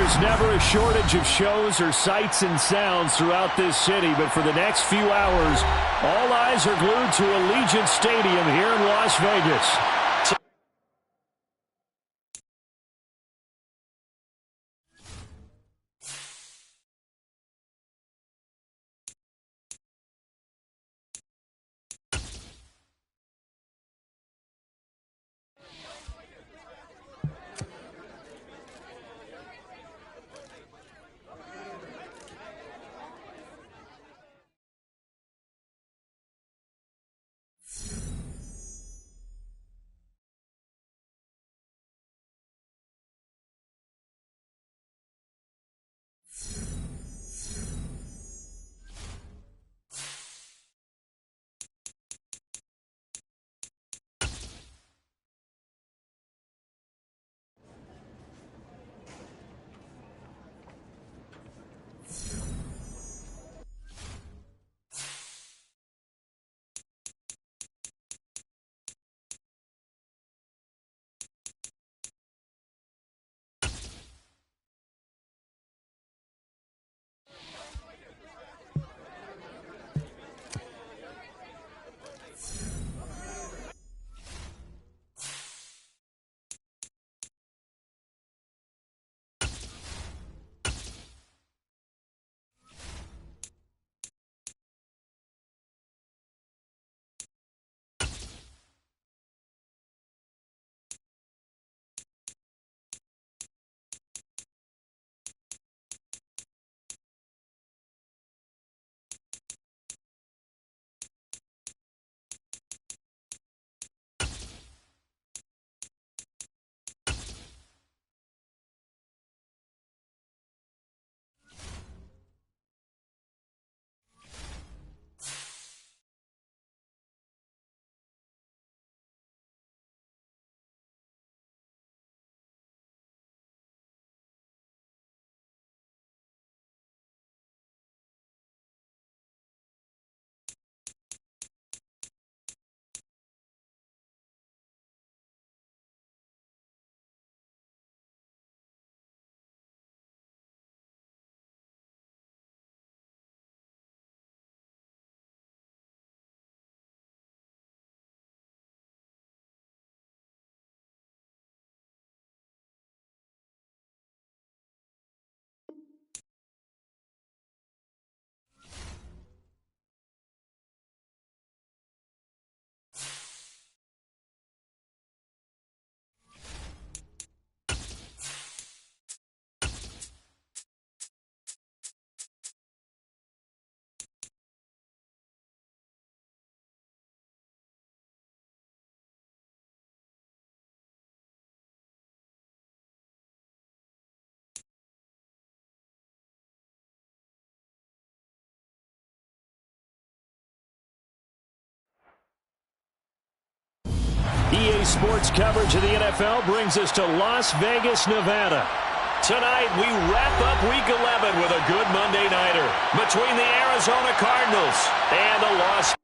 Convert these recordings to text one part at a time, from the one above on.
There's never a shortage of shows or sights and sounds throughout this city, but for the next few hours, all eyes are glued to Allegiant Stadium here in Las Vegas. EA Sports coverage of the NFL brings us to Las Vegas, Nevada. Tonight, we wrap up Week 11 with a good Monday Nighter between the Arizona Cardinals and the Las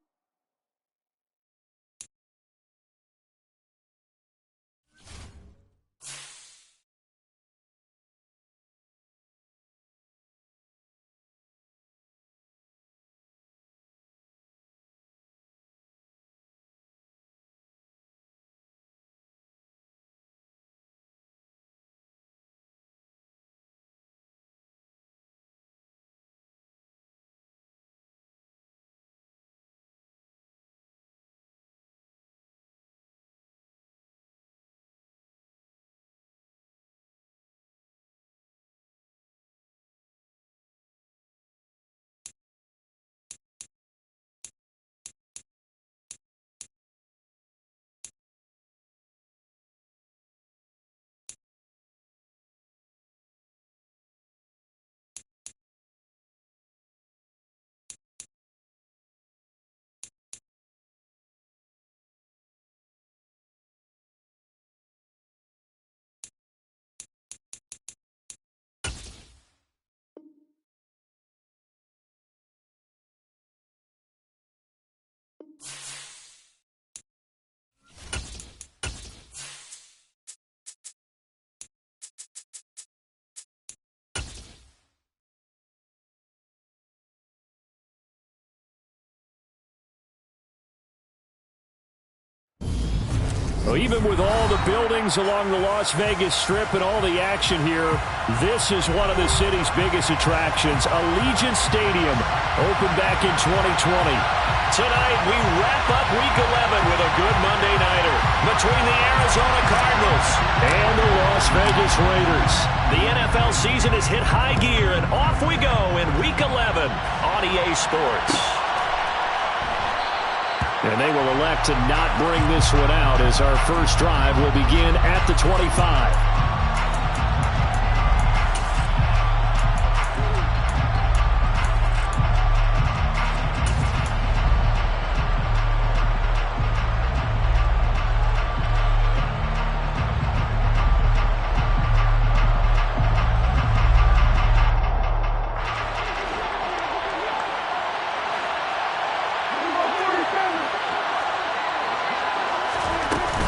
Well, even with all the buildings along the Las Vegas Strip and all the action here, this is one of the city's biggest attractions. Allegiant Stadium opened back in 2020. Tonight, we wrap up Week 11 with a good Monday nighter between the Arizona Cardinals and the Las Vegas Raiders. The NFL season has hit high gear, and off we go in Week 11 on EA Sports. And they will elect to not bring this one out as our first drive will begin at the 25.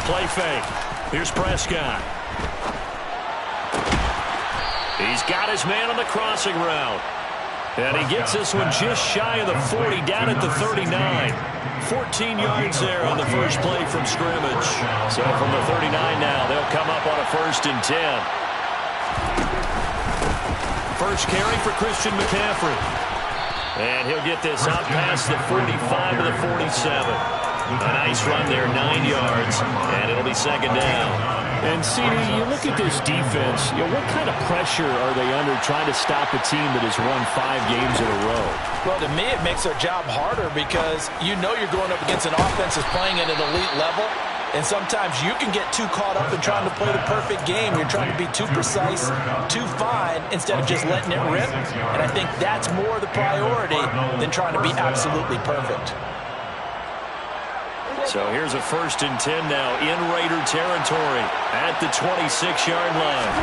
Play fake. Here's Prescott. He's got his man on the crossing route. And he gets this one just shy of the 40, down at the 39. 14 yards there on the first play from scrimmage. So from the 39 now, they'll come up on a 1st and 10. First carry for Christian McCaffrey. And he'll get this out past the 45 to the 47. A nice run there, 9 yards, and it'll be 2nd down. And, CD, you look at this defense, what kind of pressure are they under trying to stop a team that has won 5 games in a row? Well, to me, it makes their job harder because you know you're going up against an offense that's playing at an elite level, and sometimes you can get too caught up in trying to play the perfect game. You're trying to be too precise, too fine, instead of just letting it rip, and I think that's more the priority than trying to be absolutely perfect. So here's a 1st and 10 now in Raider territory at the 26-yard line.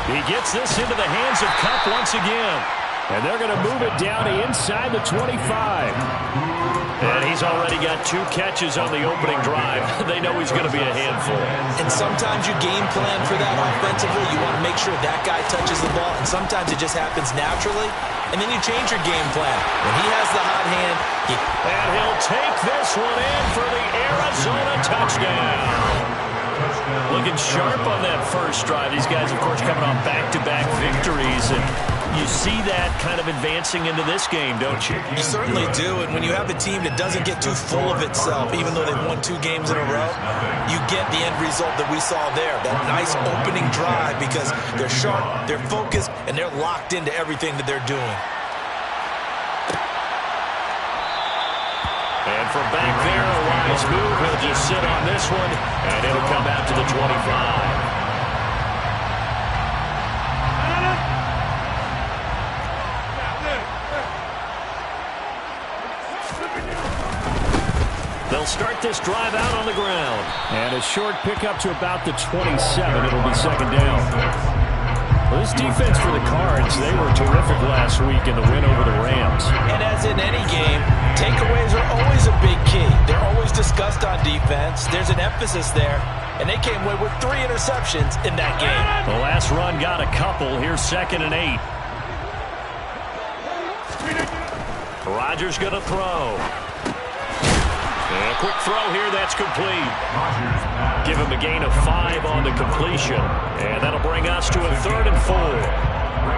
He gets this into the hands of Kupp once again. And they're going to move it down inside the 25. And he's already got 2 catches on the opening drive. They know he's going to be a handful. And sometimes you game plan for that offensively. You want to make sure that guy touches the ball. And sometimes it just happens naturally. And then you change your game plan. When he has the hot hand, and he'll take this one in for the Arizona touchdown. Looking sharp on that first drive. These guys, of course, coming on back-to-back victories. And you see that kind of advancing into this game, don't you? You certainly do. And when you have a team that doesn't get too full of itself, even though they've won 2 games in a row, you get the end result that we saw there. That nice opening drive because they're sharp, they're focused, and they're locked into everything that they're doing. And from back there, a wise move. He'll just sit on this one, and it'll come out to the 25. They'll start this drive out on the ground. And a short pickup to about the 27. It'll be 2nd down. Well, this defense for the Cards, they were terrific last week in the win over the Rams. And as in any game, takeaways are always a big key. They're always discussed on defense. There's an emphasis there, and they came away with 3 interceptions in that game. The last run got a couple. Here's 2nd and 8. Rodgers going to throw. And a quick throw here, that's complete. Give him a gain of 5 on the completion. And that'll bring us to a 3rd and 4.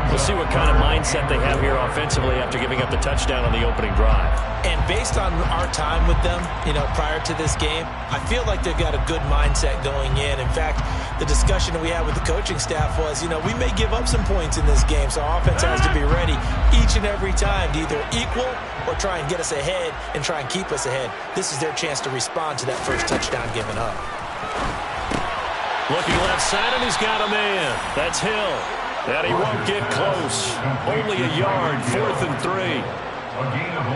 We'll see what kind of mindset they have here offensively after giving up the touchdown on the opening drive. And based on our time with them, prior to this game, I feel like they've got a good mindset going in. In fact, the discussion that we had with the coaching staff was, we may give up some points in this game, so our offense has to be ready each and every time to either equal or try and get us ahead and try and keep us ahead. This is their chance to respond to that first touchdown given up. Looking left side, and he's got a man. That's Hill. And he won't get close. Only a yard, 4th and 3.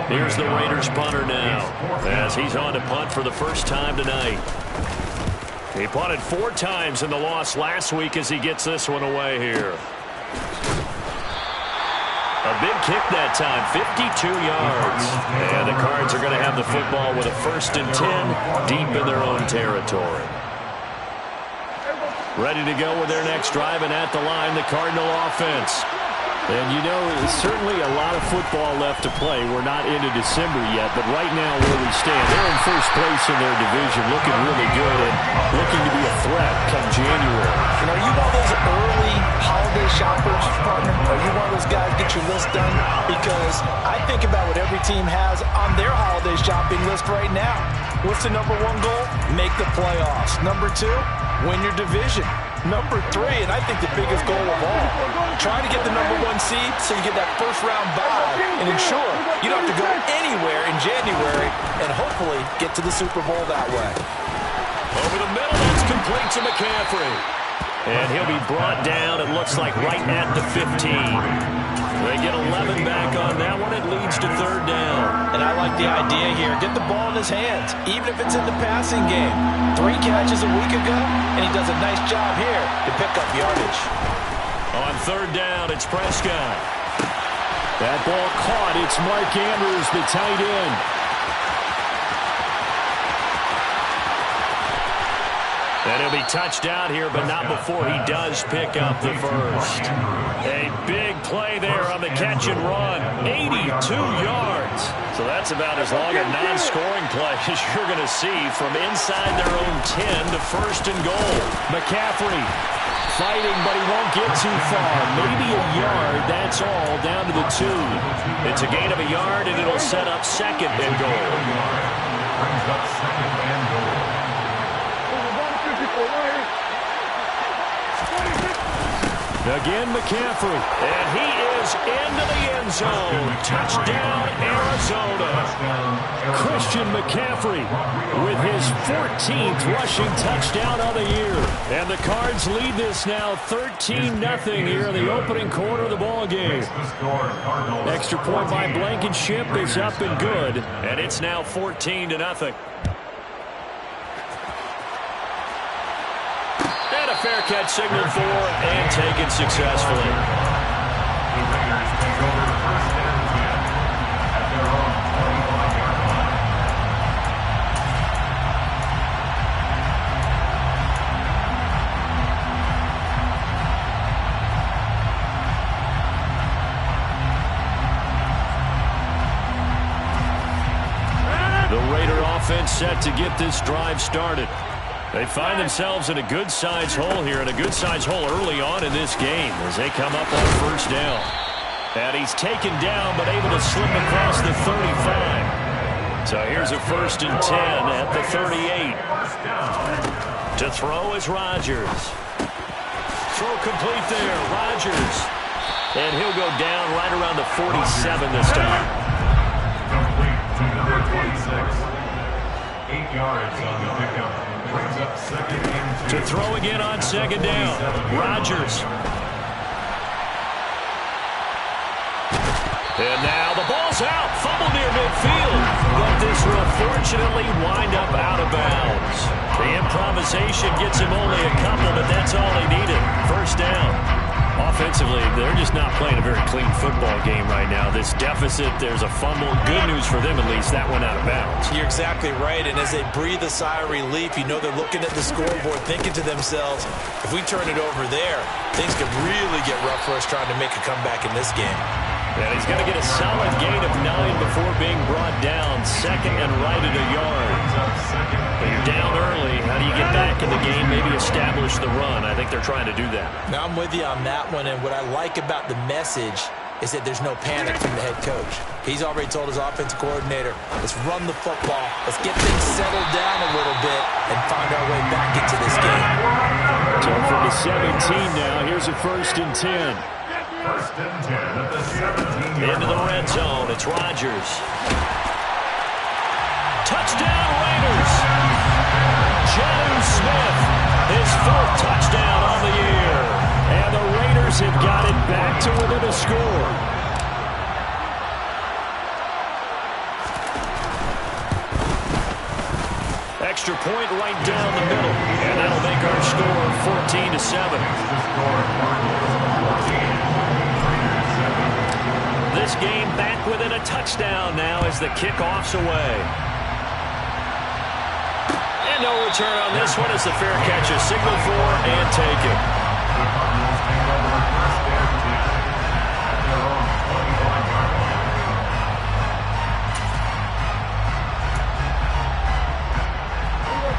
Here's the Raiders punter now, as he's on to punt for the first time tonight. He punted 4 times in the loss last week as he gets this one away here. A big kick that time, 52 yards. And the Cards are going to have the football with a 1st and 10 deep in their own territory. Ready to go with their next drive, and at the line, the Cardinal offense. And you know, there's certainly a lot of football left to play. We're not into December yet, but right now where we stand, they're in first place in their division, looking really good and looking to be a threat come January. And are you one of those early holiday shoppers, partner? Are you one of those guys get your list done? Because I think about what every team has on their holiday shopping list right now. What's the number one goal? Make the playoffs. Number two, win your division. Number three, and I think the biggest goal of all, try to get the number one seed so you get that first round bye and ensure you don't have to go anywhere in January and hopefully get to the Super Bowl that way. Over the middle, that's complete to McCaffrey. And he'll be brought down, it looks like, right at the 15. They get 11 back on that one. It leads to third down. And I like the idea here. Get the ball in his hands, even if it's in the passing game. 3 catches a week ago, and he does a nice job here to pick up yardage. On third down, it's Prescott. That ball caught. It's Mark Andrews, the tight end. And he'll be touched out here, but not before he does pick up the first. A big play there on the catch and run. 82 yards. So that's about as long a non-scoring play as you're going to see from inside their own 10 to first and goal. McCaffrey fighting, but he won't get too far. Maybe a yard, that's all, down to the 2. It's a gain of a yard, and it'll set up second and goal. Brings up second and goal. Again, McCaffrey. And he is into the end zone. Touchdown, Arizona. Christian McCaffrey with his 14th rushing touchdown of the year. And the Cards lead this now 13-0 here in the opening quarter of the ball game. Extra point by Blankenship is up and good. And it's now 14-0. Fair catch signaled for and taken successfully. The Raiders take over first and 10 at their own 25-yard line. The Raider offense set to get this drive started. They find themselves in a good-sized hole here, and a good-sized hole early on in this game as they come up on first down. And he's taken down, but able to slip across the 35. So here's a first and 10 at the 38. To throw is Rodgers. Throw complete there, Rodgers. And he'll go down right around the 47 this time. Complete to number 26. 8 yards on the pickup. Brings up second and 2. To throw again on second down. Rodgers. And now the ball's out. Fumble near midfield. But this will unfortunately wind up out of bounds. The improvisation gets him only a couple, but that's all he needed. First down. Offensively, they're just not playing a very clean football game right now. This deficit, there's a fumble. Good news for them, at least. That went out of bounds. You're exactly right, and as they breathe a sigh of relief, you know they're looking at the scoreboard, thinking to themselves, if we turn it over there, things could really get rough for us trying to make a comeback in this game. And he's going to get a solid gain of 9 before being brought down. Second and right at a yard. But you're down early. How do you get back in the game? Maybe establish the run. I think they're trying to do that. Now I'm with you on that one, and what I like about the message is that there's no panic from the head coach. He's already told his offensive coordinator, let's run the football, let's get things settled down a little bit and find our way back into this game. So from the 17 now, here's a first and 10. First and 10 at the 17. Into the red zone, it's Rodgers. Touchdown Raiders! Jonnu Smith, his 4th touchdown on the year. And the Raiders have got it back to within a score. Extra point right down the middle. And that'll make our score 14-7. This game back within a touchdown now as the kickoff's away. And no return on this one as the fair catch is signaled for and taken.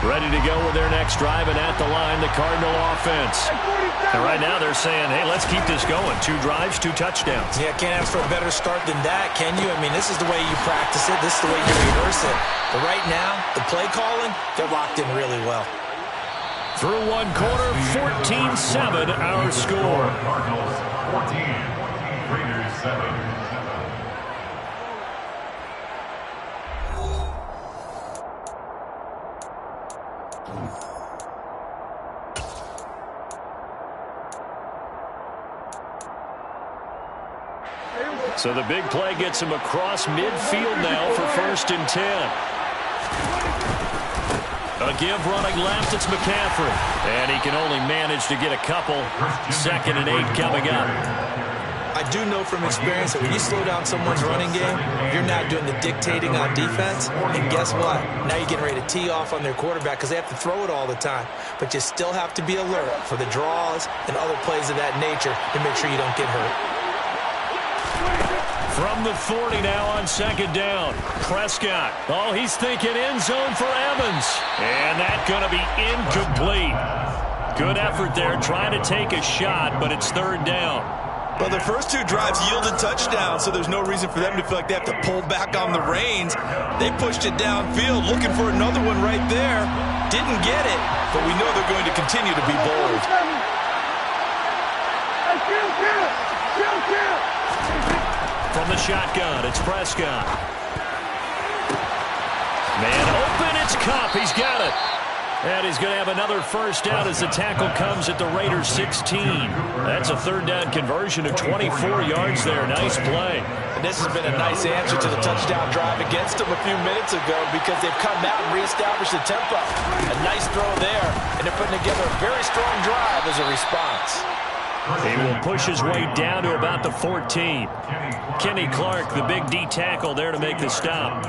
Ready to go with their next drive, and at the line, the Cardinal offense. And right now they're saying, hey, let's keep this going. 2 drives, 2 touchdowns. Yeah, can't ask for a better start than that, can you? I mean, this is the way you practice it. This is the way you rehearse it. But right now, the play calling, they're locked in really well. Through 1 quarter, 14-7 our score. Cardinals 14, Raiders 7. So the big play gets him across midfield now for 1st and 10. A give running left, it's McCaffrey. And he can only manage to get a couple. 2nd and 8 coming up. I do know from experience that when you slow down someone's running game, you're not doing the dictating on defense. And guess what? Now you're getting ready to tee off on their quarterback because they have to throw it all the time. But you still have to be alert for the draws and other plays of that nature to make sure you don't get hurt. From the 40 now on 2nd down. Prescott. Oh, he's thinking end zone for Evans. And that's going to be incomplete. Good effort there trying to take a shot, but it's 3rd down. Well, the first 2 drives yielded touchdowns, so there's no reason for them to feel like they have to pull back on the reins. They pushed it downfield, looking for another one right there. Didn't get it, but we know they're going to continue to be bold. From the shotgun, it's Prescott. Man open, it's Kupp. He's got it. And he's going to have another 1st down as the tackle comes at the Raiders 16. That's a 3rd down conversion of 24 yards there. Nice play. And this has been a nice answer to the touchdown drive against them a few minutes ago because they've come out and reestablished the tempo. A nice throw there, and they're putting together a very strong drive as a response. He will push his way down to about the 14. Kenny Clark, the big D tackle there to make the stop.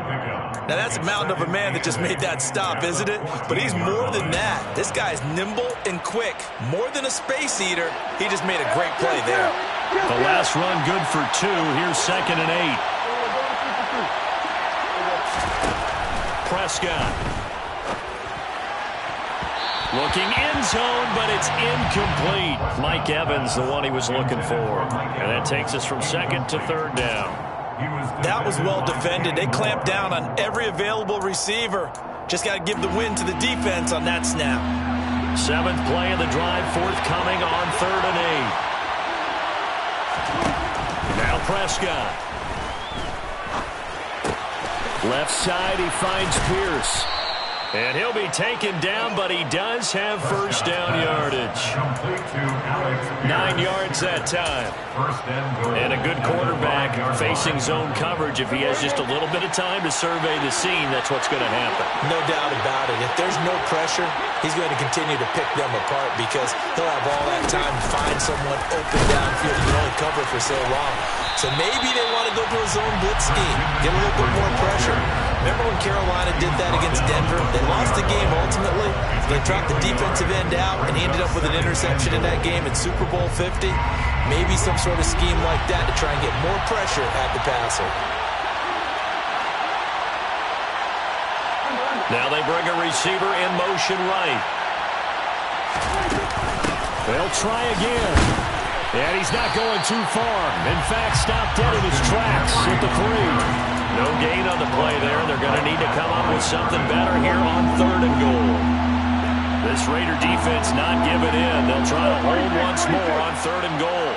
Now that's a mountain of a man that just made that stop, isn't it? But he's more than that. This guy's nimble and quick. More than a space eater. He just made a great play there. The last run good for 2. Here's 2nd and 8. Prescott. Looking end zone, but it's incomplete. Mike Evans, the one he was looking for. And that takes us from 2nd to 3rd down. That was well defended. They clamped down on every available receiver. Just got to give the win to the defense on that snap. 7th play of the drive, forthcoming on 3rd and 8. Now Prescott. Left side, he finds Pierce. And he'll be taken down, but he does have 1st down yardage. 9 yards that time. And a good quarterback facing zone coverage. If he has just a little bit of time to survey the scene, that's what's going to happen. No doubt about it. If there's no pressure, he's going to continue to pick them apart because he'll have all that time to find someone open downfield. You can only cover for so long. So maybe they want to go to a zone blitz scheme, get a little bit more pressure. Remember when Carolina did that against Denver? They lost the game ultimately. They dropped the defensive end out, and he ended up with an interception in that game in Super Bowl 50. Maybe some sort of scheme like that to try and get more pressure at the passer. Now they bring a receiver in motion right. They'll try again. And he's not going too far. In fact, stopped dead in his tracks at the 3. No gain on the play there. They're going to need to come up with something better here on 3rd and goal. This Raider defense not giving in. They'll try to hold once more on 3rd and goal.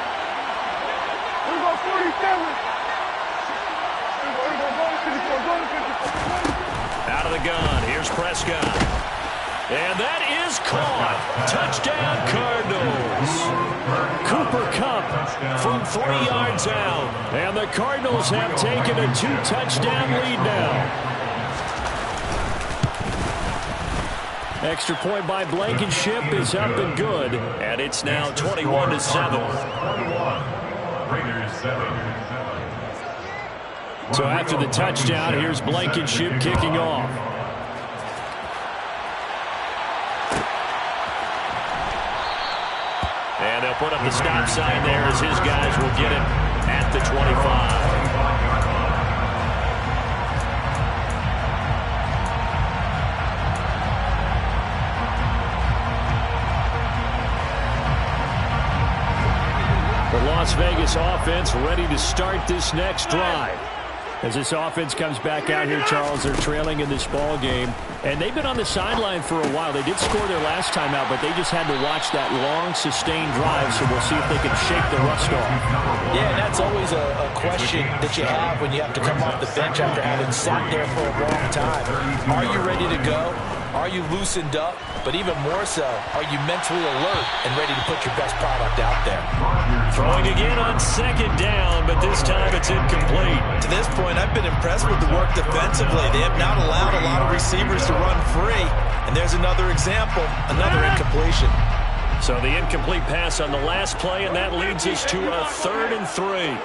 Out of the gun. Here's Prescott. And that is caught. Touchdown, Cardinals. Cooper Kupp from 3 yards out. And the Cardinals have taken a 2-touchdown lead now. Extra point by Blankenship is up and good. And it's now 21-7. So after the touchdown, here's Blankenship kicking off. And they'll put up the stop sign there as his guys will get it at the 25. Las Vegas offense ready to start this next drive. As this offense comes back out here, Charles, they're trailing in this ball game. And they've been on the sideline for a while. They did score their last time out, but they just had to watch that long, sustained drive. So we'll see if they can shake the rust off. Yeah, and that's always a question that you have when you have to come off the bench after having sat there for a long time. Are you ready to go? Are you loosened up? But even more so, are you mentally alert and ready to put your best product out there? Throwing again on second down, but this time it's incomplete. To this point, I've been impressed with the work defensively. They have not allowed a lot of receivers to run free. And there's another example, another incompletion. So the incomplete pass on the last play, and that leads us to a 3rd and 3.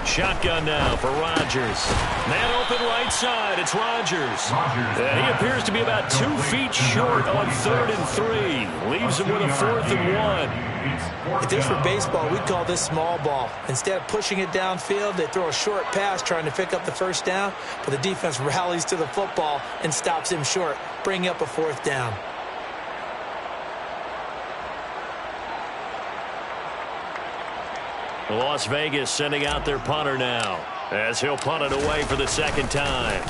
Shotgun now for Rodgers. Man open right side. It's Rodgers. He appears to be about 2 feet short on 3rd and 3. Leaves him with a 4th and 1. If this were baseball, we'd call this small ball. Instead of pushing it downfield, they throw a short pass trying to pick up the first down, but the defense rallies to the football and stops him short, bringing up a 4th down. Las Vegas sending out their punter now as he'll punt it away for the 2nd time.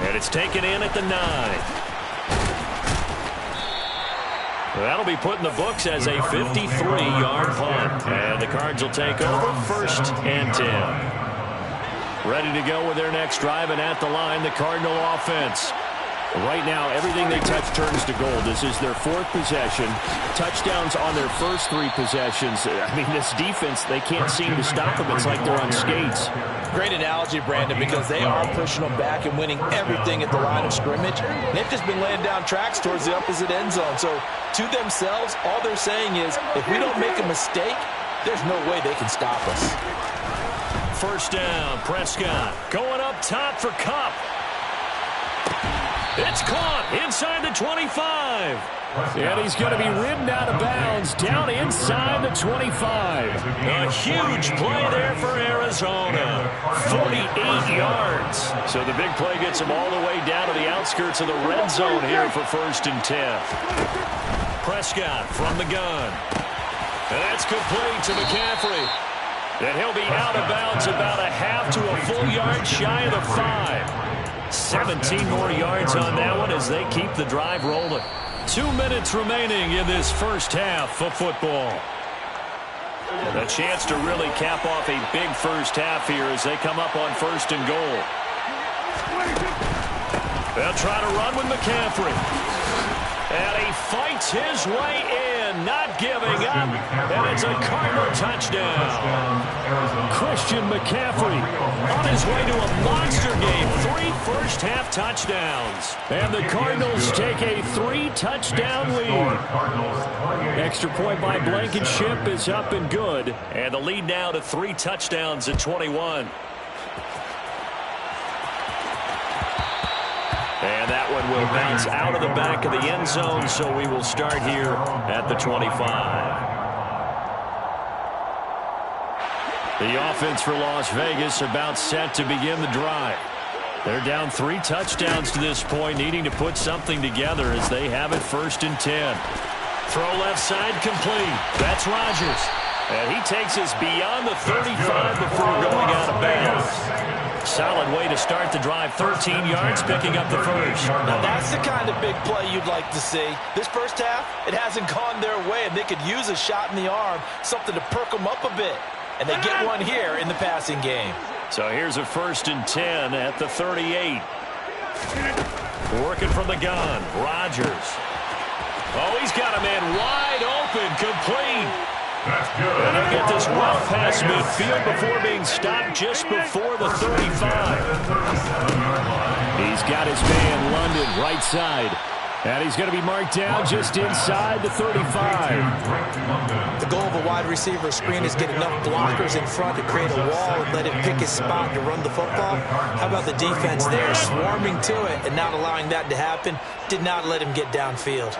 And it's taken in at the 9. That'll be put in the books as a 53-yard punt. And the Cards will take over 1st and 10. Ready to go with their next drive, and at the line, the Cardinal offense. Right now, everything they touch turns to gold. This is their 4th possession. Touchdowns on their first 3 possessions. I mean, this defense, they can't seem to stop them. It's like they're on skates. Great analogy, Brandon, because they are pushing them back and winning everything at the line of scrimmage. And they've just been laying down tracks towards the opposite end zone. So, to themselves, all they're saying is, if we don't make a mistake, there's no way they can stop us. 1st down, Prescott going up top for Kupp. It's caught inside the 25. And he's going to be ridden out of bounds down inside the 25. A huge play there for Arizona. 48 yards. So the big play gets him all the way down to the outskirts of the red zone here for 1st and 10. Prescott from the gun. And that's complete to McCaffrey. And he'll be out of bounds about a half to a full yard shy of the 5. 17 more yards on that one as they keep the drive rolling. 2 minutes remaining in this first half of football. A chance to really cap off a big first half here as they come up on 1st and goal. They'll try to run with McCaffrey. And he fights his way in, not giving up. And it's a Cardinal touchdown. Christian McCaffrey on his way to a monster game. 3 first-half touchdowns. And the Cardinals take a 3-touchdown lead. Extra point by Blankenship is up and good. And the lead now to 3 touchdowns at 21. And that one will bounce out of the back of the end zone, so we will start here at the 25. The offense for Las Vegas about set to begin the drive. They're down 3 touchdowns to this point, needing to put something together as they have it 1st and 10. Throw left side complete. That's Rodgers. And he takes us beyond the 35 before going out of bounds. Solid way to start the drive. 13 yards, picking up the 1st. Now that's the kind of big play you'd like to see. This first half, it hasn't gone their way, and they could use a shot in the arm, something to perk them up a bit. And they get one here in the passing game. So here's a 1st and 10 at the 38. Working from the gun, Rodgers. Oh, he's got a man wide open, complete. And he'll get this well past midfield before being stopped just before the 35. He's got his man, London, right side. And he's going to be marked down just inside the 35. The goal of a wide receiver screen is get enough blockers in front to create a wall and let him pick his spot to run the football. How about the defense there, swarming to it and not allowing that to happen? Did not let him get downfield.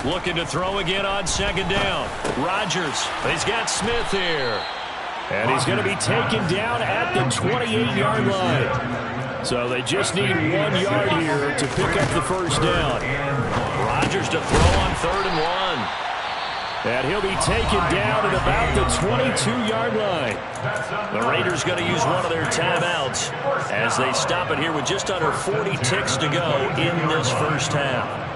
Looking to throw again on 2nd down. Rodgers, he's got Smith here. And he's going to be taken down at the 28-yard line. So they just need 1 yard here to pick up the first down. Rodgers to throw on 3rd and 1. And he'll be taken down at about the 22-yard line. The Raiders going to use one of their timeouts as they stop it here with just under 40 ticks to go in this first half.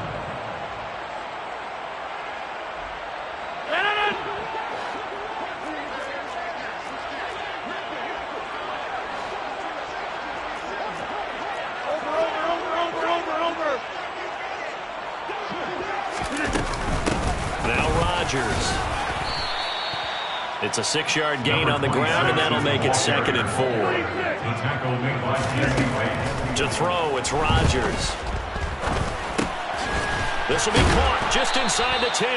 It's a 6-yard gain on the ground, and that'll make it 2nd and 4. To throw, it's Rodgers. This will be caught just inside the 10.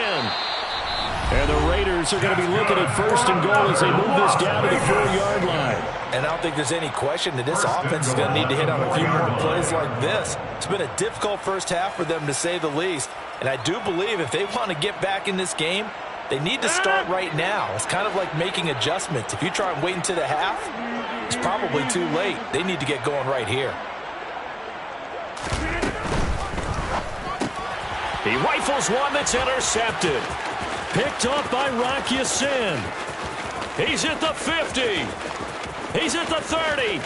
And the Raiders are going to be looking at 1st and goal as they move this down to the 4-yard line. And I don't think there's any question that this offense is going to need to hit on a few more plays like this. It's been a difficult first half for them, to say the least. And I do believe if they want to get back in this game, they need to start right now. It's kind of like making adjustments. If you try and wait until the half, it's probably too late. They need to get going right here. He rifles one that's intercepted. Picked up by Rock Ya-Sin. He's at the 50. He's at the 30.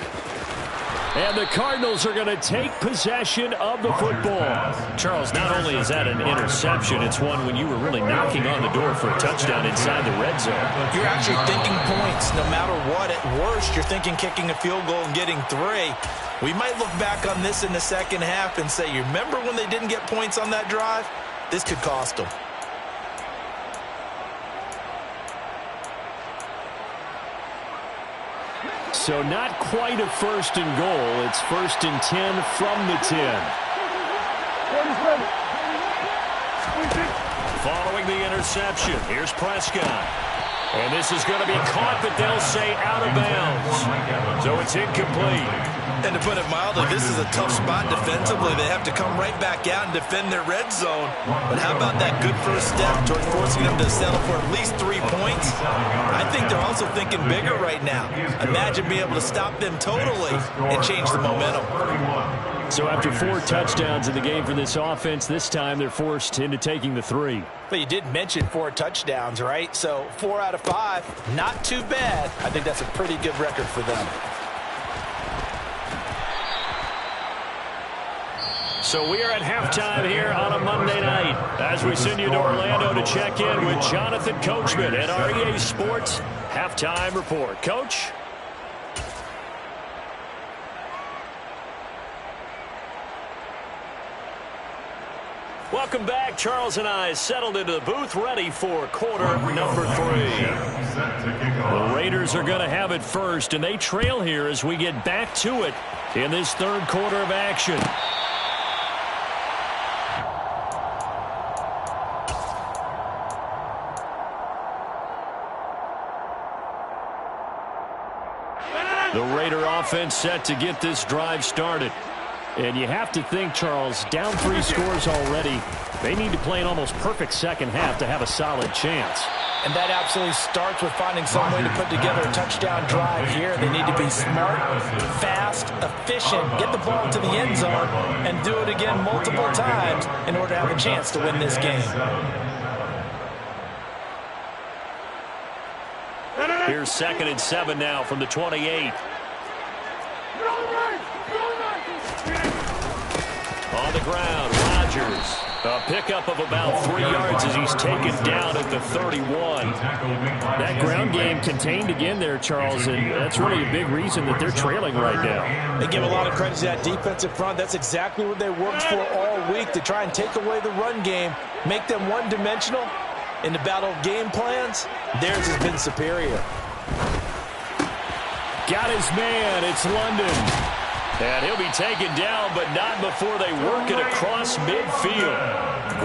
And the Cardinals are going to take possession of the football. Charles, not only is that an interception, it's one when you were really knocking on the door for a touchdown inside the red zone. You're actually thinking points no matter what. At worst, you're thinking kicking a field goal and getting 3. We might look back on this in the second half and say, you remember when they didn't get points on that drive? This could cost them. So not quite a 1st and goal. It's 1st and 10 from the 10. Following the interception, here's Prescott. And this is going to be caught, but they'll say out of bounds. So it's incomplete. And to put it mildly, this is a tough spot defensively. They have to come right back out and defend their red zone. But how about that good first step toward forcing them to settle for at least 3 points? I think they're also thinking bigger right now. Imagine being able to stop them totally and change the momentum. So after 4 touchdowns in the game for this offense, this time they're forced into taking the 3. But you did mention 4 touchdowns, right? So 4 out of 5, not too bad. I think that's a pretty good record for them. So we are at halftime here on a Monday night as we send you to Orlando to check in with Jonathan Coachman at our EA Sports Halftime Report. Coach? Welcome back. Charles and I settled into the booth ready for quarter number 3. The Raiders are going to have it first, and they trail here as we get back to it in this 3rd quarter of action. The Raider offense set to get this drive started. And you have to think, Charles, down 3 scores already. They need to play an almost perfect second half to have a solid chance. And that absolutely starts with finding some way to put together a touchdown drive here. They need to be smart, fast, efficient, get the ball to the end zone, and do it again multiple times in order to have a chance to win this game. Here's 2nd and 7 now from the 28. On the ground, Rodgers. A pickup of about 3 yards as he's taken down at the 31. That ground game contained again there, Charles, and that's really a big reason that they're trailing right now. They give a lot of credit to that defensive front. That's exactly what they worked for all week, to try and take away the run game, make them one-dimensional. In the battle of game plans, theirs has been superior. Got his man. It's London. And he'll be taken down, but not before they work it across midfield.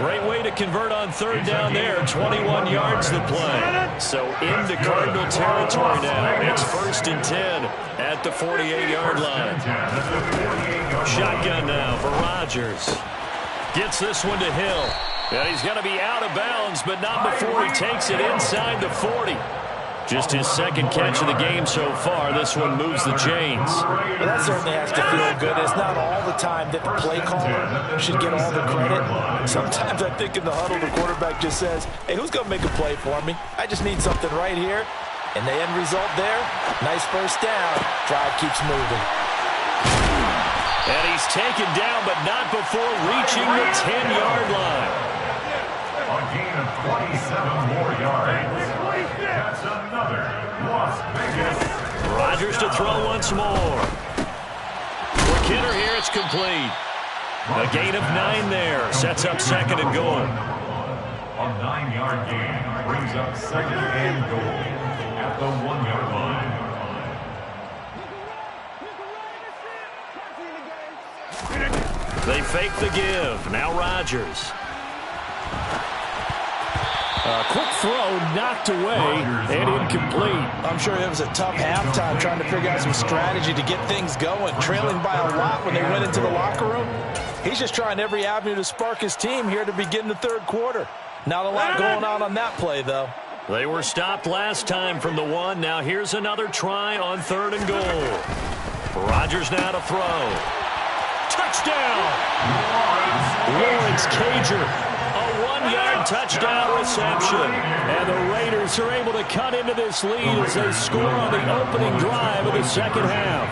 Great way to convert on 3rd down there. 21 yards to play. So into Cardinal territory now. It's 1st and 10 at the 48-yard line. Shotgun now for Rodgers. Gets this one to Hill. And he's going to be out of bounds, but not before he takes it inside the 40. Just his second catch of the game so far. This one moves the chains. Well, that certainly has to feel good. It's not all the time that the play caller should get all the credit. Sometimes I think in the huddle, the quarterback just says, hey, who's going to make a play for me? I just need something right here. And the end result there, nice first down. Drive keeps moving. And he's taken down, but not before reaching the 10-yard line. A gain of 27 more yards. That's another Las Vegas. Rodgers to throw once more. For Kidder here, it's complete. A gain of 9 there. Sets up second and goal. A 9-yard gain brings up second and goal at the 1-yard line. They fake the give. Now Rodgers. Quick throw knocked away and incomplete. I'm sure it was a tough halftime trying to figure out some strategy to get things going. Trailing by a lot when they went into the locker room. He's just trying every avenue to spark his team here to begin the third quarter. Not a lot going on that play, though. They were stopped last time from the 1. Now here's another try on 3rd and goal. Rodgers now to throw. Touchdown! Lawrence Cager. A 1-yard touchdown reception. And the Raiders are able to cut into this lead as they score on the opening drive of the second half.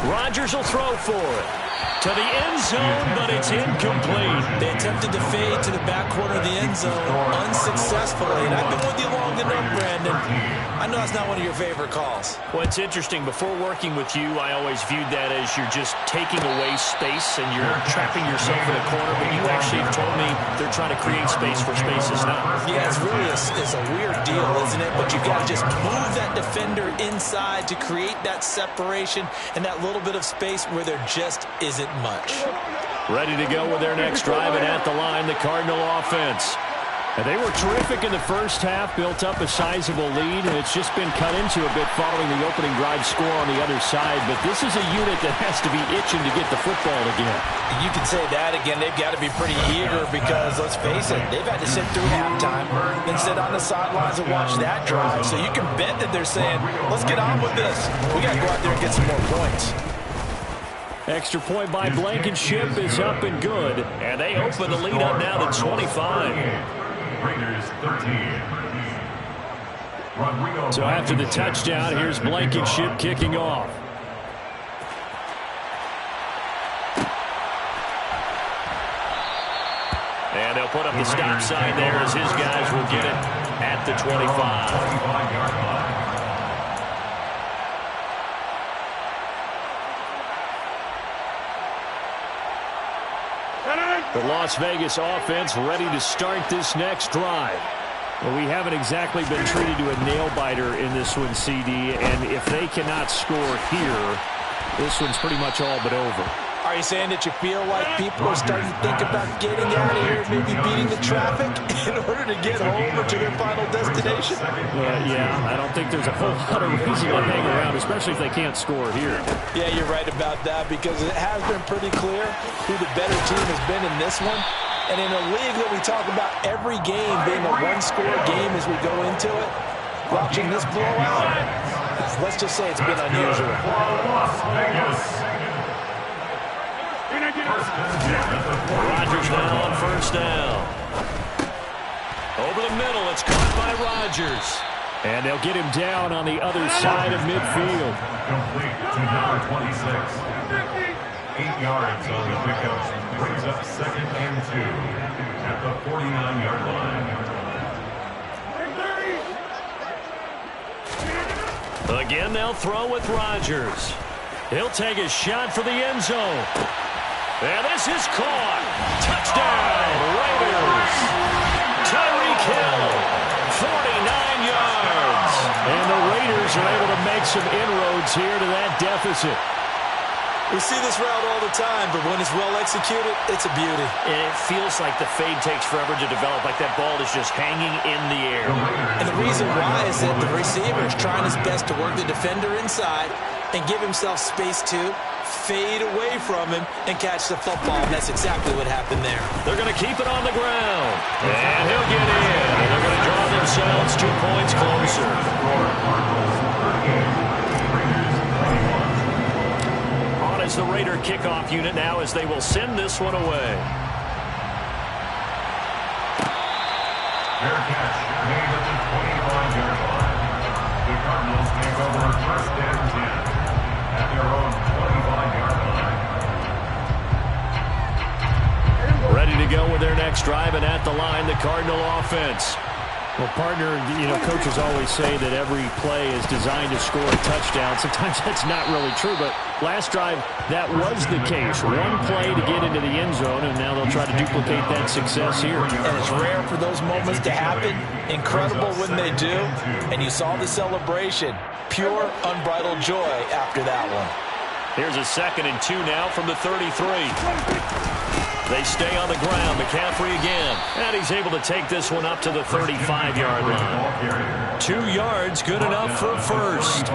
Rodgers will throw for it. To the end zone, but it's incomplete. They attempted to fade to the back corner of the end zone unsuccessfully. And I've been with you long enough, Brandon. I know that's not one of your favorite calls. Well, it's interesting. Before working with you, I always viewed that as you're just taking away space and you're trapping yourself in a corner. But you actually have told me they're trying to create space for spaces now. Yeah, it's really a weird deal, isn't it? But you've got to just move that defender inside to create that separation and that little bit of space where there just isn't much. Ready to go with their next drive, and at the line, the Cardinal offense. And they were terrific in the first half, built up a sizable lead, and it's just been cut into a bit following the opening drive score on the other side. But this is a unit that has to be itching to get the football again. You can say that again. They've got to be pretty eager because, let's face it, they've had to sit through halftime, then sit on the sidelines and watch that drive. So you can bet that they're saying, let's get on with this. We got to go out there and get some more points. Extra point by Blankenship is up and good. And they open the lead up now to 25. Raiders 13. So after the touchdown, here's Blankenship kicking off. And they'll put up the stop sign there as his guys will get it at the 25. The Las Vegas offense ready to start this next drive. Well, we haven't exactly been treated to a nail-biter in this one, CD, and if they cannot score here, this one's pretty much all but over. Are you saying that you feel like people are starting to think about getting out of here, maybe beating the traffic in order to get home or to their final destination? Yeah, I don't think there's a whole lot of reason to hang around, especially if they can't score here. Yeah, you're right about that because it has been pretty clear who the better team has been in this one. And in a league that we talk about every game being a one-score game as we go into it, watching this blowout, let's just say it's been unusual. Rodgers now on first down. Over the middle, it's caught by Rodgers. And they'll get him down on the other side of midfield. Complete to number 26. 8 yards on the pickup. Brings up second and 2 at the 49-yard line. Again, they'll throw with Rodgers. He'll take a shot for the end zone. And this is caught. Touchdown, Raiders. Tyreek Hill, 49 yards. And the Raiders are able to make some inroads here to that deficit. We see this route all the time, but when it's well executed, it's a beauty. And it feels like the fade takes forever to develop, like that ball is just hanging in the air. And the reason why is that the receiver is trying his best to work the defender inside and give himself space to fade away from him and catch the football, and that's exactly what happened there. They're going to keep it on the ground, and he'll get in, and they're going to draw themselves 2 points closer. On is the Raider kickoff unit now as they will send this one away. Fair catch made at the 25-yard line. The Cardinals take over first and 10 at their own 25-yard line. Ready to go with their next drive, and at the line, the Cardinal offense. Well, partner, coaches always say that every play is designed to score a touchdown. Sometimes that's not really true, but last drive, that was the case. One play to get into the end zone, and now they'll try to duplicate that success here. And it's rare for those moments to happen. Incredible when they do. And you saw the celebration. Pure, unbridled joy after that one. Here's a 2nd and 2 now from the 33. They stay on the ground. McCaffrey again. And he's able to take this one up to the 35-yard line. 2 yards, good enough for a first.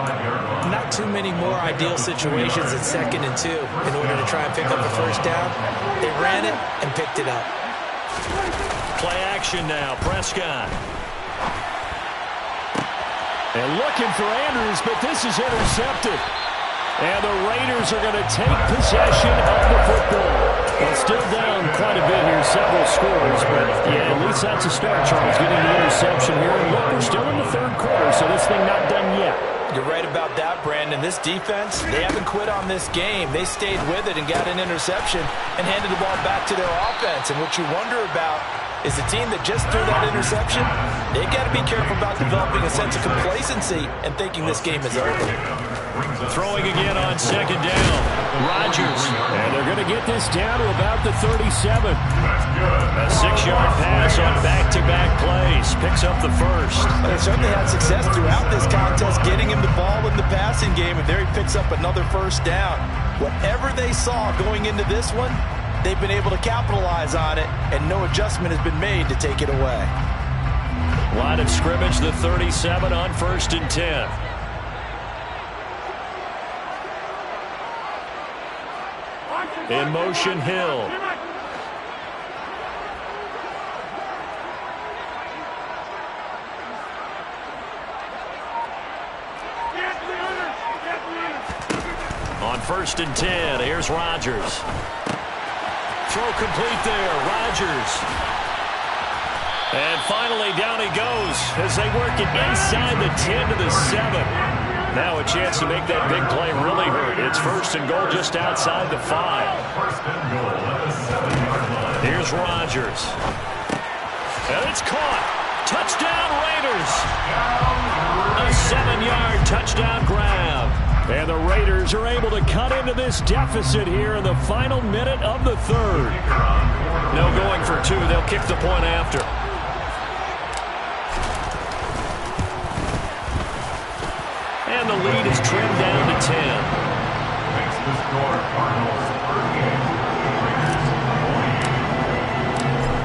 Not too many more ideal situations at 2nd and 2 in order to try and pick up the first down. They ran it and picked it up. Play action now. Prescott. And looking for Andrews, but this is intercepted. And the Raiders are going to take possession of the football. Well, still down quite a bit here, several scores, but yeah, at least that's a start, Charles, getting the interception here. And look, we're still in the 3rd quarter, so this thing not done yet. You're right about that, Brandon. This defense, they haven't quit on this game. They stayed with it and got an interception and handed the ball back to their offense. And what you wonder about is the team that just threw that interception, they've got to be careful about developing a sense of complacency and thinking this game is over. Throwing again on 2nd down. Rodgers. And they're going to get this down to about the 37. A 6-yard pass on back-to-back plays. Picks up the first. They certainly had success throughout this contest, getting him the ball in the passing game, and there he picks up another first down. Whatever they saw going into this one, they've been able to capitalize on it, and no adjustment has been made to take it away. Line of scrimmage, the 37 on 1st and 10. In motion, Hill. On 1st and 10, here's Rodgers. Throw complete there, Rodgers. And finally, down he goes as they work it inside the 10 to the 7. Now a chance to make that big play really hurt. It's 1st and goal just outside the 5. First and goal at the 7-yard line. Here's Rodgers. And it's caught. Touchdown, Raiders. A 7-yard touchdown grab. And the Raiders are able to cut into this deficit here in the final minute of the 3rd. No going for 2. They'll kick the point after. And the lead is trimmed down to 10. Makes the score Cardinals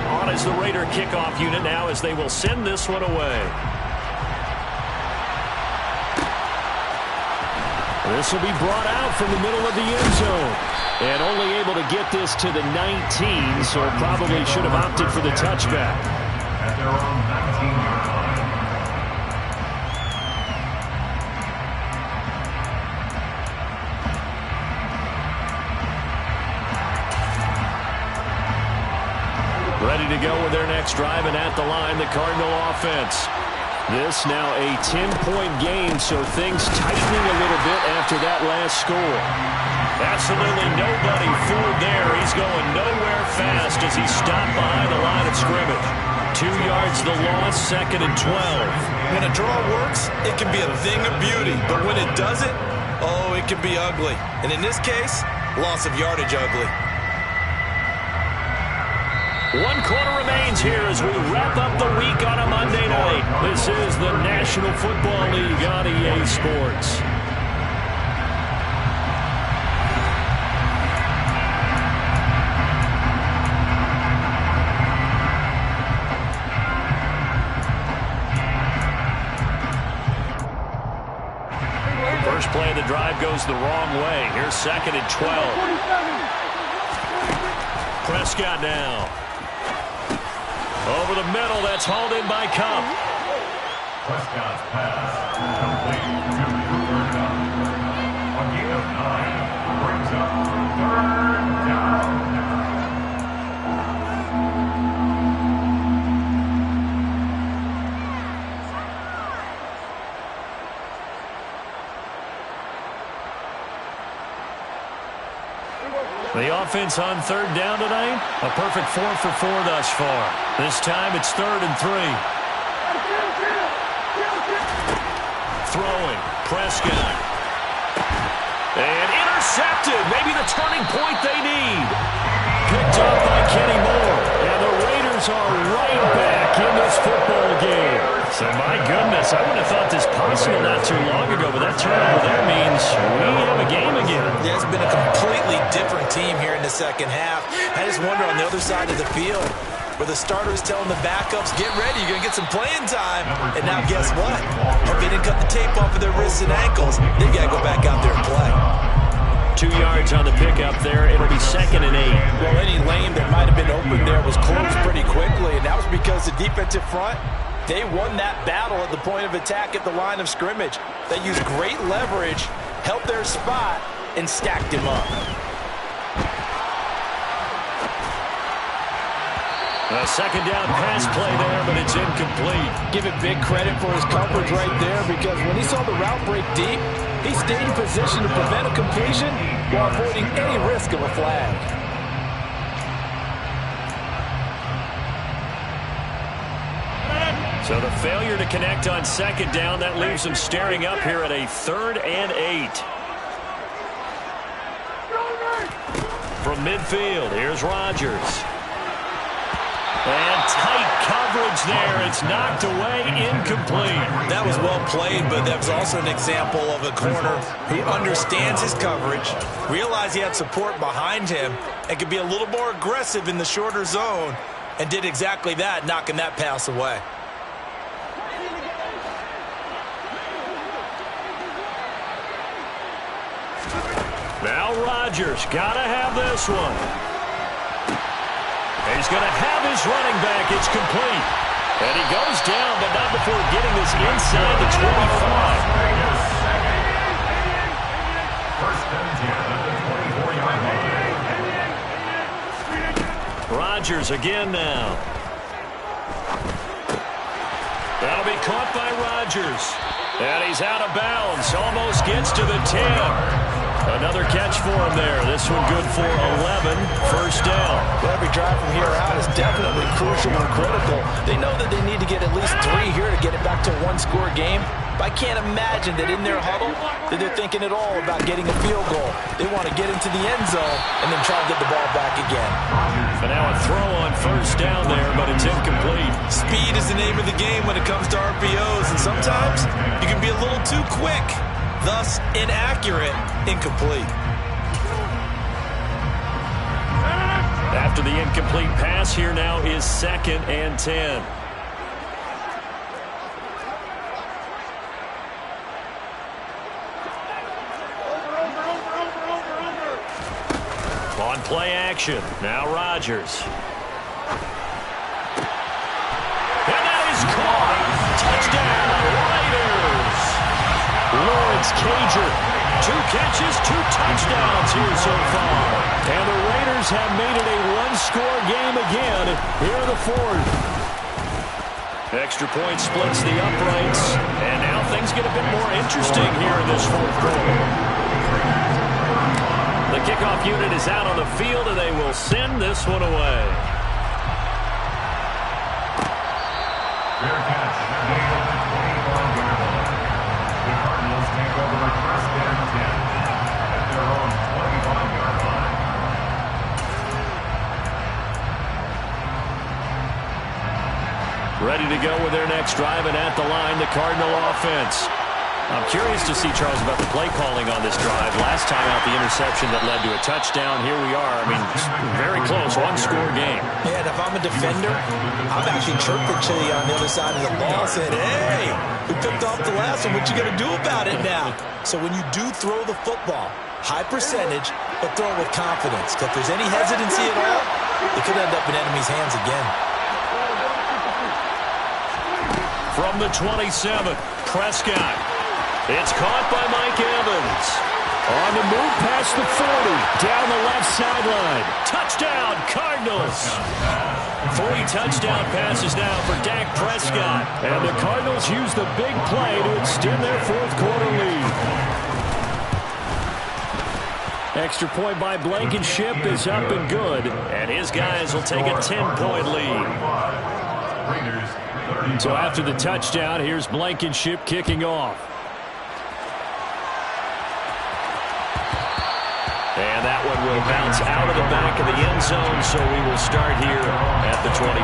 38. On is the Raider kickoff unit now as they will send this one away. This will be brought out from the middle of the end zone. And only able to get this to the 19, so probably should have opted for the touchback. At their own 19-yard line. Ready to go with their next drive, and at the line, the Cardinal offense. This now a 10-point game, so things tightening a little bit after that last score. Absolutely nobody fooled there. He's going nowhere fast as he stopped behind the line of scrimmage. 2 yards the loss, 2nd and 12. When a draw works, it can be a thing of beauty. But when it doesn't, oh, it can be ugly. And in this case, loss of yardage ugly. 1 quarter remains here as we wrap up the week on a Monday night. This is the National Football League on EA Sports. goes the wrong way. Here's 2nd and 12. Prescott now. Over the middle, that's hauled in by Kupp. Prescott's pass complete to Cooper Kupp. A gain of 9 brings up 3rd down. The offense on 3rd down tonight, a perfect 4 for 4 thus far. This time it's 3rd and 3. Throwing, Prescott. And intercepted, maybe the turning point they need. Picked up by Kenny Moore. And the Raiders are right back in this football game. So my goodness, I wouldn't have thought this possible not too long ago, but that turnover there means we have a game again. Yeah, it's been a completely different team here in the second half. I just wonder on the other side of the field where the starters telling the backups, get ready, you're going to get some playing time. And now guess what? If they didn't cut the tape off of their wrists and ankles, they've got to go back out there and play. 2 yards on the pickup there. It'll be 2nd and 8. Well, any lane that might have been open there was closed pretty quickly, and that was because the defensive front, they won that battle at the point of attack at the line of scrimmage. They used great leverage, held their spot, and stacked him up. A 2nd down pass play there, but it's incomplete. Give it big credit for his coverage right there, because when he saw the route break deep, he stayed in position to prevent a completion while avoiding any risk of a flag. So the failure to connect on 2nd down, that leaves them staring up here at a 3rd and 8. From midfield, here's Rodgers. And tight coverage there. It's knocked away, incomplete. That was well played, but that was also an example of a corner who understands his coverage, realized he had support behind him, and could be a little more aggressive in the shorter zone, and did exactly that, knocking that pass away. Now Rodgers, gotta have this one. He's going to have his running back. It's complete. And he goes down, but not before getting this inside the 25. First and 10 at the 24-yard line. Rodgers again now. That'll be caught by Rodgers. And he's out of bounds. Almost gets to the 10. Another catch for him there. This one good for 11. First down. Well, every drive from here out is definitely crucial and critical. They know that they need to get at least 3 here to get it back to a 1-score game. But I can't imagine that in their huddle that they're thinking at all about getting a field goal. They want to get into the end zone and then try to get the ball back again. And now a throw on first down there, but it's incomplete. Speed is the name of the game when it comes to RPOs, and sometimes you can be a little too quick. Thus, inaccurate, incomplete. After the incomplete pass, here now is 2nd and 10. On play action, now Rodgers. And that is caught. Touchdown, Raiders. Lawrence Cager, 2 catches, 2 touchdowns here so far. And the Raiders have made it a 1-score game again here in the 4th. Extra point splits the uprights. And now things get a bit more interesting here in this 4th quarter. The kickoff unit is out on the field, and they will send this one away. Fair catch. The Cardinals take over first and 10 at their own 25-yard line. Ready to go with their next drive, and at the line, the Cardinal offense. I'm curious to see, Charles, about the play calling on this drive. Last time out, the interception that led to a touchdown. Here we are. I mean, very close, one-score game. Yeah, and if I'm a defender, I'm actually chirping to you on the other side of the ball saying, hey, we picked off the last one. What you going to do about it now? So when you do throw the football, high percentage, but throw it with confidence. Because if there's any hesitancy at all, it could end up in enemy's hands again. From the 27, Prescott. It's caught by Mike Evans. On the move past the 40. Down the left sideline. Touchdown, Cardinals. 3 touchdown passes now for Dak Prescott. And the Cardinals use the big play to extend their fourth-quarter lead. Extra point by Blankenship is up and good. And his guys will take a 10-point lead. So after the touchdown, here's Blankenship kicking off. And that one will bounce out of the back of the end zone, so we will start here at the 25.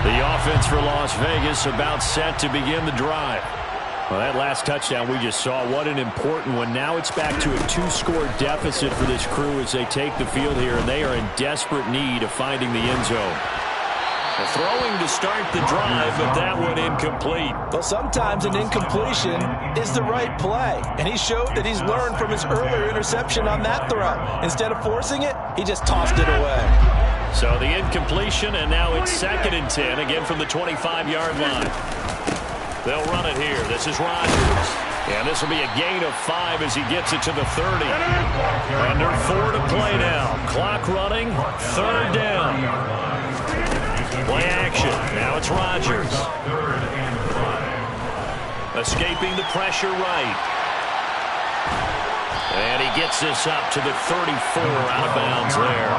The offense for Las Vegas about set to begin the drive. Well, that last touchdown we just saw, what an important one. Now it's back to a 2-score deficit for this crew as they take the field here, and they are in desperate need of finding the end zone. Throwing to start the drive, but that one incomplete. Well, sometimes an incompletion is the right play, and he showed that he's learned from his earlier interception on that throw. Instead of forcing it, he just tossed it away. So the incompletion, and now it's 2nd and 10, again from the 25-yard line. They'll run it here. This is Rodgers. And this will be a gain of 5 as he gets it to the 30. Under 4 to play now. Clock running, 3rd down. Play action. Now it's Rodgers. Escaping the pressure right. And he gets this up to the 34 out of bounds there.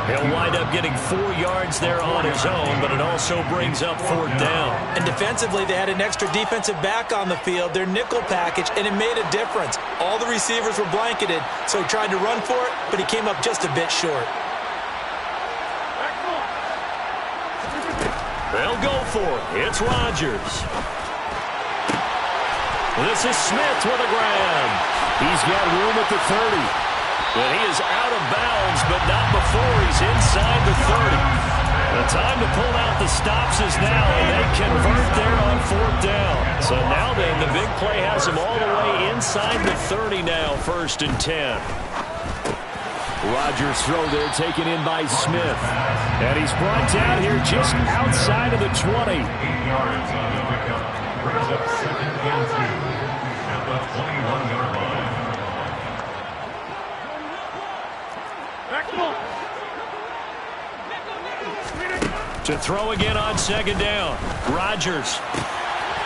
He'll wind up getting 4 yards there on his own, but it also brings up 4th down. And defensively, they had an extra defensive back on the field, their nickel package, and it made a difference. All the receivers were blanketed, so he tried to run for it, but he came up just a bit short. They'll go for it. It's Rodgers. This is Smith with a grab. He's got room at the 30. But he is out of bounds, but not before he's inside the 30. The time to pull out the stops is now, and they convert there on 4th down. So now then, the big play has him all the way inside the 30 now, 1st and 10. Rodgers' throw there taken in by Smith. And he's brought down here just outside of the 20. 8 yards on the pickup. Brings up 2nd and 2 at the 21-yard line. To throw again on 2nd down. Rodgers.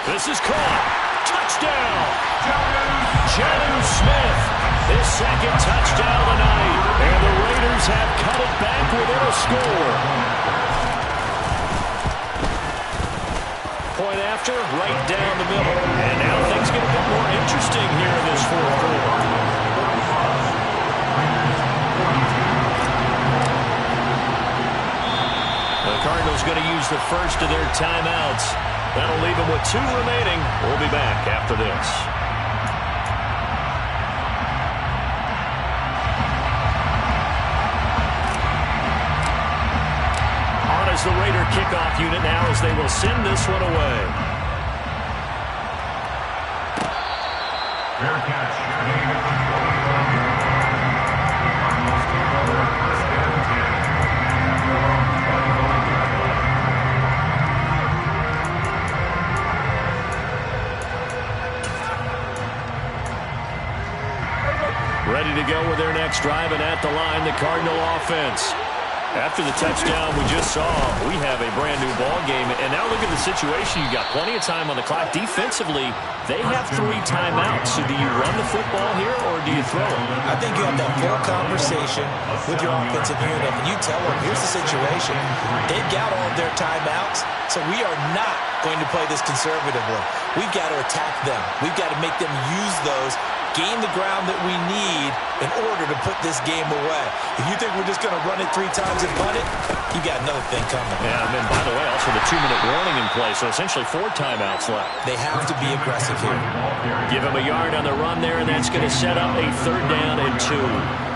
This is caught. Touchdown. Jonnu Smith. His 2nd touchdown tonight. And the Raiders have cut it back within a score. Point after, right down the middle. And now things get a bit more interesting here in this 4th quarter. The Cardinals going to use the first of their timeouts. That'll leave them with 2 remaining. We'll be back after this. On is the Raider kickoff unit now as they will send this one away. Fair catch. Getting it control. Cardinals take over. 2nd and 10. Ready to go with their next drive, and at the line, the Cardinal offense. After the touchdown we just saw, we have a brand-new ball game. And now look at the situation. You got plenty of time on the clock. Defensively, they have 3 timeouts. So do you run the football here, or do you throw it? I think you have that full conversation with your offensive unit, and you tell them, here's the situation. They've got all of their timeouts, so we are not going to play this conservatively. We've got to attack them. We've got to make them use those, gain the ground that we need in order to put this game away. If you think we're just going to run it 3 times and punt it, you got another thing coming. Yeah, and then, by the way, also the 2-minute warning in play, so essentially 4 timeouts left. They have to be aggressive here. Give him a yard on the run there, and that's going to set up a 3rd down and 2.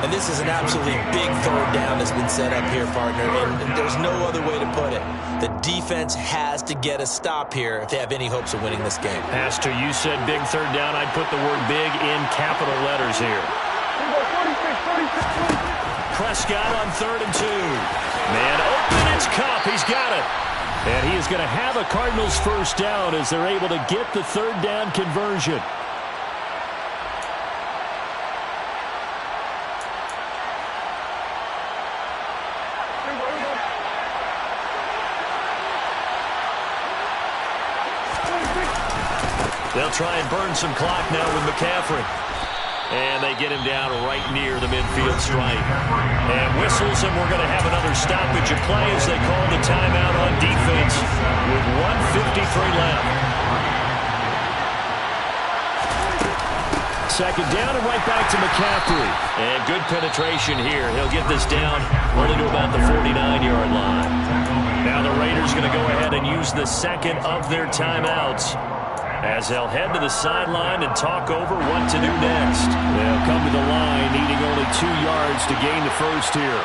And this is an absolutely big 3rd down that's been set up here, partner, and there's no other way to put it. The defense has to get a stop here if they have any hopes of winning this game. Pastor, you said big 3rd down. I'd put the word big in capital letters here. Prescott on 3rd and 2. Man open, it's Kupp. He's got it. And he is going to have a Cardinals 1st down as they're able to get the 3rd down conversion. They'll try and burn some clock now with McCaffrey. And they get him down right near the midfield stripe. And whistles, and we're going to have another stoppage of play as they call the timeout on defense with 1:53 left. 2nd down and right back to McCaffrey. And good penetration here. He'll get this down only to about the 49-yard line. Now the Raiders going to go ahead and use the 2nd of their timeouts, as they'll head to the sideline and talk over what to do next. They'll come to the line needing only 2 yards to gain the 1st here.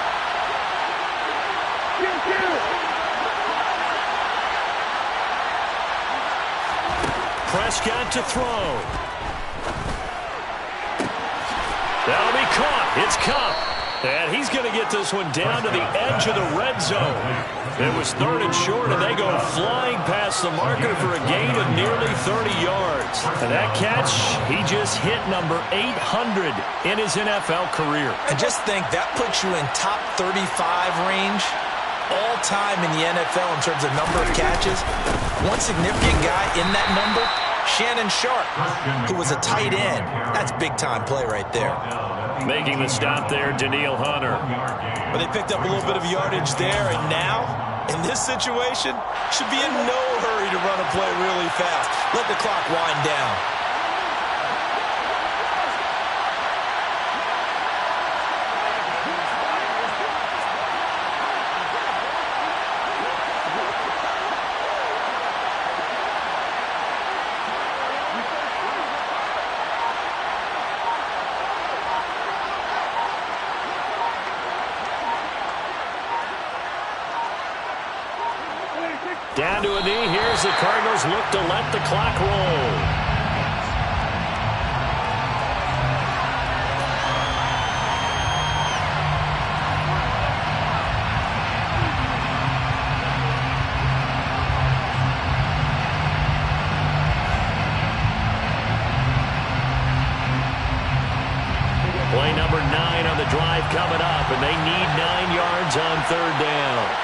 Prescott to throw. That'll be caught. It's Kupp. And he's going to get this one down to the edge of the red zone. It was 3rd and short, and they go flying past the marker for a gain of nearly 30 yards. And that catch, he just hit number 800 in his NFL career. And just think, that puts you in top 35 range all time in the NFL in terms of number of catches. One significant guy in that number, Shannon Sharpe, who was a tight end. That's big-time play right there. Making the stop there, Danielle Hunter. But they picked up a little bit of yardage there, and now, in this situation, should be in no hurry to run a play really fast. Let the clock wind down. Down to a knee. Here's the Cardinals look to let the clock roll. Play number 9 on the drive coming up, and they need 9 yards on 3rd down.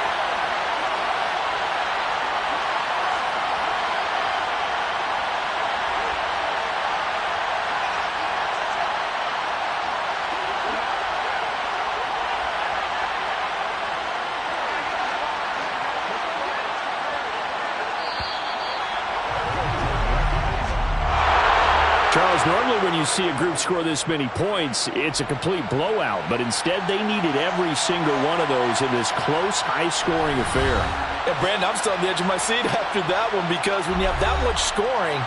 Charles, normally when you see a group score this many points, it's a complete blowout. But instead, they needed every single one of those in this close, high-scoring affair. Yeah, Brandon, I'm still on the edge of my seat after that one, because when you have that much scoring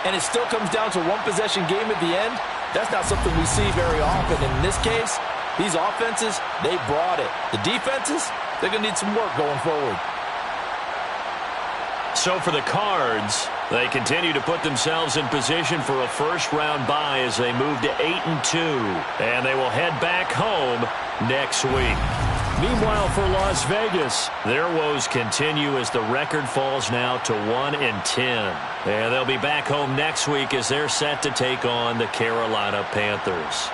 and it still comes down to a one-possession game at the end, that's not something we see very often. And in this case, these offenses, they brought it. The defenses, they're going to need some work going forward. So for the Cards, they continue to put themselves in position for a first-round bye as they move to 8-2, and they will head back home next week. Meanwhile, for Las Vegas, their woes continue as the record falls now to 1-10. And they'll be back home next week as they're set to take on the Carolina Panthers.